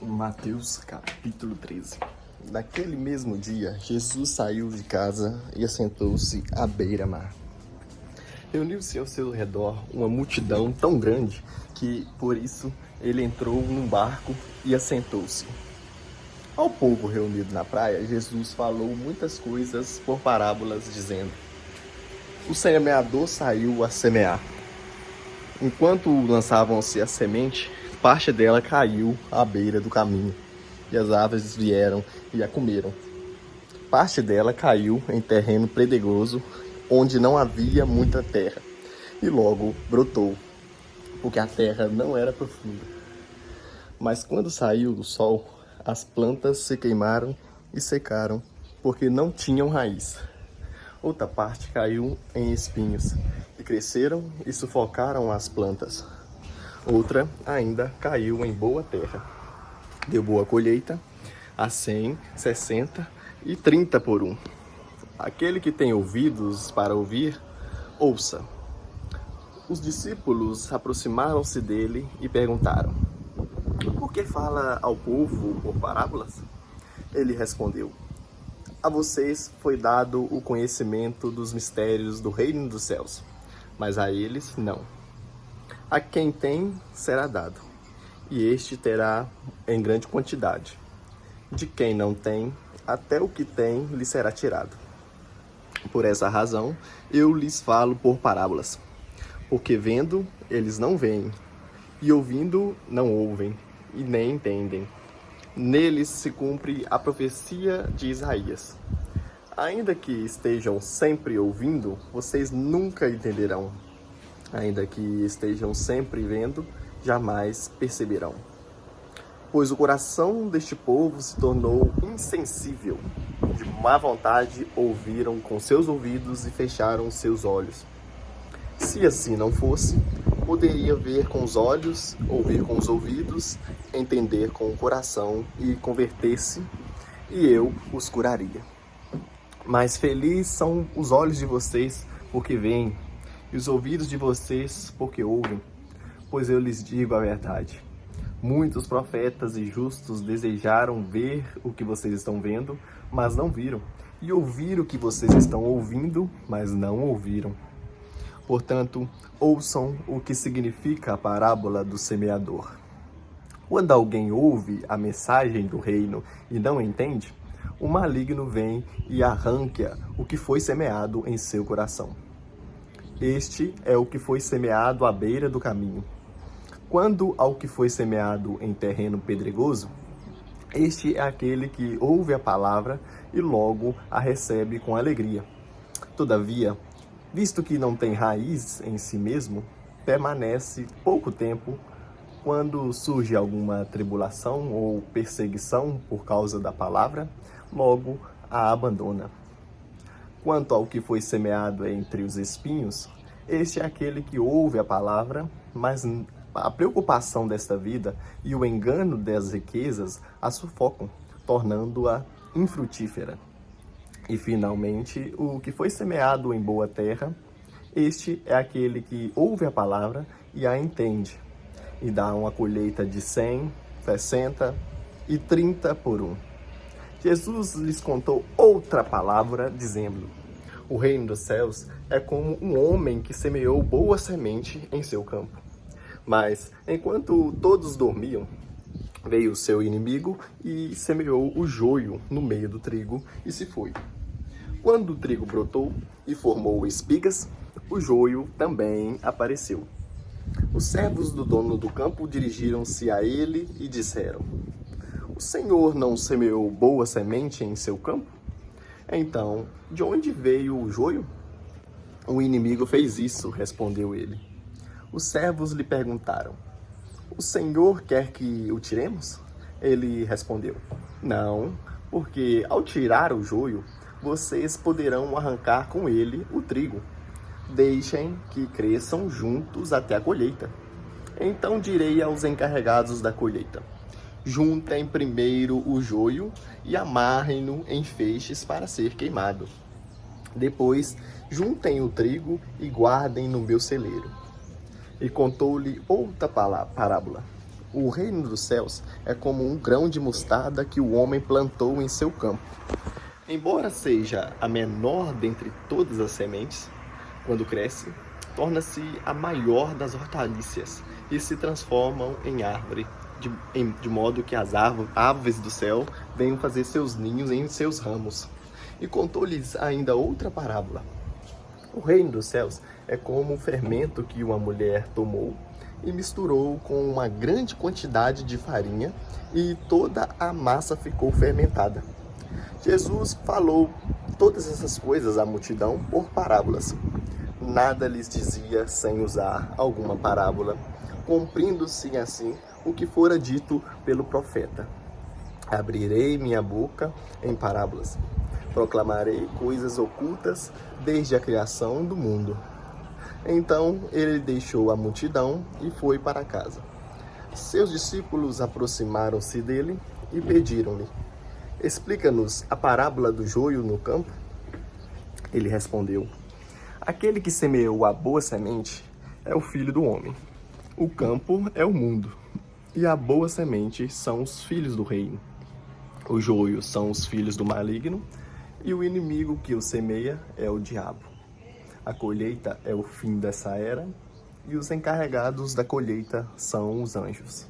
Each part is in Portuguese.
Mateus capítulo 13. Naquele mesmo dia, Jesus saiu de casa e assentou-se à beira-mar. Reuniu-se ao seu redor uma multidão tão grande que, por isso, ele entrou num barco e assentou-se. Ao povo reunido na praia, Jesus falou muitas coisas por parábolas, dizendo: O semeador saiu a semear. Enquanto lançavam-se a semente, parte dela caiu à beira do caminho, e as aves vieram e a comeram. Parte dela caiu em terreno pedregoso, onde não havia muita terra, e logo brotou, porque a terra não era profunda. Mas quando saiu o sol, as plantas se queimaram e secaram, porque não tinham raiz. Outra parte caiu em espinhos, e cresceram e sufocaram as plantas. Outra ainda caiu em boa terra. Deu boa colheita, a 100, 60 e 30 por um. Aquele que tem ouvidos para ouvir, ouça. Os discípulos aproximaram-se dele e perguntaram: Por que fala ao povo por parábolas? Ele respondeu: A vocês foi dado o conhecimento dos mistérios do reino dos céus, mas a eles não. A quem tem, será dado, e este terá em grande quantidade. De quem não tem, até o que tem lhe será tirado. Por essa razão, eu lhes falo por parábolas, porque vendo, eles não veem, e ouvindo, não ouvem, e nem entendem. Neles se cumpre a profecia de Isaías. Ainda que estejam sempre ouvindo, vocês nunca entenderão. Ainda que estejam sempre vendo, jamais perceberão. Pois o coração deste povo se tornou insensível. De má vontade ouviram com seus ouvidos e fecharam seus olhos. Se assim não fosse, poderia ver com os olhos, ouvir com os ouvidos, entender com o coração e converter-se, e eu os curaria. Mas felizes são os olhos de vocês, porque veem, e os ouvidos de vocês, porque ouvem. Pois eu lhes digo a verdade. Muitos profetas e justos desejaram ver o que vocês estão vendo, mas não viram, e ouvir o que vocês estão ouvindo, mas não ouviram. Portanto, ouçam o que significa a parábola do semeador. Quando alguém ouve a mensagem do reino e não entende, o maligno vem e arranca o que foi semeado em seu coração. Este é o que foi semeado à beira do caminho. Quando ao que foi semeado em terreno pedregoso, este é aquele que ouve a palavra e logo a recebe com alegria. Todavia, visto que não tem raiz em si mesmo, permanece pouco tempo. Quando surge alguma tribulação ou perseguição por causa da palavra, logo a abandona. Quanto ao que foi semeado entre os espinhos, este é aquele que ouve a palavra, mas a preocupação desta vida e o engano das riquezas a sufocam, tornando-a infrutífera. E, finalmente, o que foi semeado em boa terra, este é aquele que ouve a palavra e a entende, e dá uma colheita de 100, 60 e 30 por um. Jesus lhes contou outra palavra, dizendo: O reino dos céus é como um homem que semeou boa semente em seu campo. Mas, enquanto todos dormiam, veio o seu inimigo e semeou o joio no meio do trigo e se foi. Quando o trigo brotou e formou espigas, o joio também apareceu. Os servos do dono do campo dirigiram-se a ele e disseram: O senhor não semeou boa semente em seu campo? Então, de onde veio o joio? O inimigo fez isso, respondeu ele. Os servos lhe perguntaram: O senhor quer que o tiremos? Ele respondeu: Não, porque ao tirar o joio, vocês poderão arrancar com ele o trigo. Deixem que cresçam juntos até a colheita. Então direi aos encarregados da colheita: Juntem primeiro o joio e amarrem-no em feixes para ser queimado. Depois, juntem o trigo e guardem no meu celeiro. E contou-lhe outra parábola. O reino dos céus é como um grão de mostarda que o homem plantou em seu campo. Embora seja a menor dentre todas as sementes, quando cresce, torna-se a maior das hortaliças e se transformam em árvore, de modo que as aves do céu venham fazer seus ninhos em seus ramos. E contou-lhes ainda outra parábola. O reino dos céus é como um fermento que uma mulher tomou e misturou com uma grande quantidade de farinha, e toda a massa ficou fermentada. Jesus falou todas essas coisas à multidão por parábolas. Nada lhes dizia sem usar alguma parábola, cumprindo-se assim o que fora dito pelo profeta. Abrirei minha boca em parábolas, proclamarei coisas ocultas desde a criação do mundo. Então ele deixou a multidão e foi para casa. Seus discípulos aproximaram-se dele e pediram-lhe: explica-nos a parábola do joio no campo. Ele respondeu: aquele que semeou a boa semente é o Filho do Homem. O campo é o mundo, e a boa semente são os filhos do reino. O joio são os filhos do maligno, e o inimigo que o semeia é o diabo. A colheita é o fim dessa era, e os encarregados da colheita são os anjos.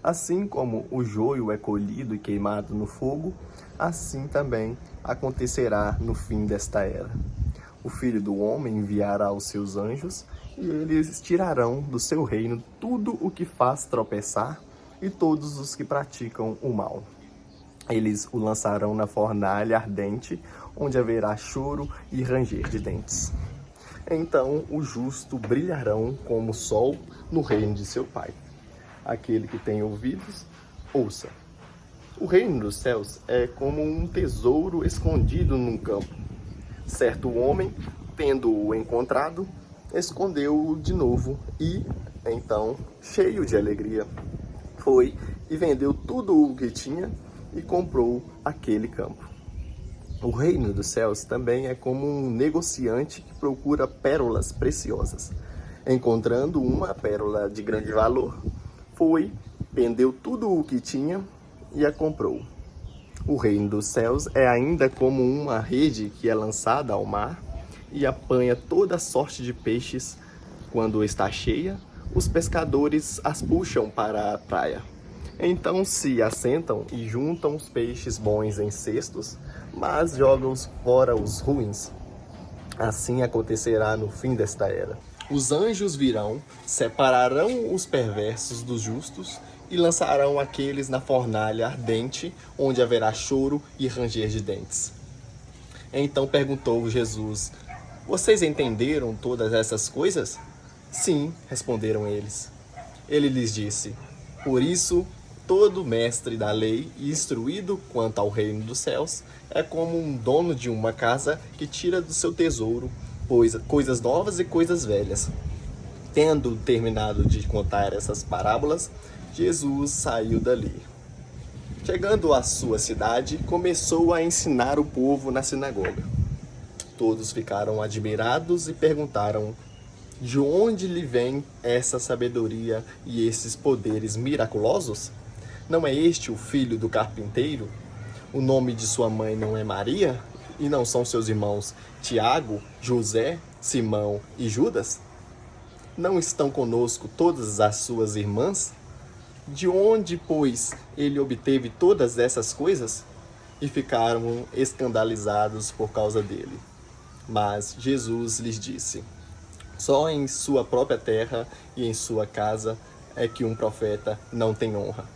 Assim como o joio é colhido e queimado no fogo, assim também acontecerá no fim desta era. O Filho do Homem enviará os seus anjos, e eles tirarão do seu reino tudo o que faz tropeçar e todos os que praticam o mal. Eles o lançarão na fornalha ardente, onde haverá choro e ranger de dentes. Então os justos brilharão como o sol no reino de seu Pai. Aquele que tem ouvidos, ouça. O reino dos céus é como um tesouro escondido num campo. Certo homem, tendo-o encontrado, escondeu-o de novo e, então, cheio de alegria, foi e vendeu tudo o que tinha e comprou aquele campo. O reino dos céus também é como um negociante que procura pérolas preciosas. Encontrando uma pérola de grande valor, foi, vendeu tudo o que tinha e a comprou. O reino dos céus é ainda como uma rede que é lançada ao mar e apanha toda sorte de peixes. Quando está cheia, os pescadores as puxam para a praia. Então se assentam e juntam os peixes bons em cestos, mas jogam fora os ruins. Assim acontecerá no fim desta era. Os anjos virão, separarão os perversos dos justos e lançarão aqueles na fornalha ardente, onde haverá choro e ranger de dentes. Então perguntou Jesus: vocês entenderam todas essas coisas? Sim, responderam eles. Ele lhes disse: por isso, todo mestre da lei e instruído quanto ao reino dos céus é como um dono de uma casa que tira do seu tesouro coisas novas e coisas velhas. Tendo terminado de contar essas parábolas, Jesus saiu dali. Chegando à sua cidade, começou a ensinar o povo na sinagoga. Todos ficaram admirados e perguntaram: de onde lhe vem essa sabedoria e esses poderes miraculosos? Não é este o filho do carpinteiro? O nome de sua mãe não é Maria? E não são seus irmãos Tiago, José, Simão e Judas? Não estão conosco todas as suas irmãs? De onde, pois, ele obteve todas essas coisas? E ficaram escandalizados por causa dele. Mas Jesus lhes disse: só em sua própria terra e em sua casa é que um profeta não tem honra.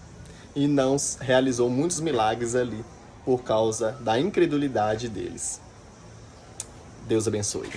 E não realizou muitos milagres ali por causa da incredulidade deles. Deus abençoe.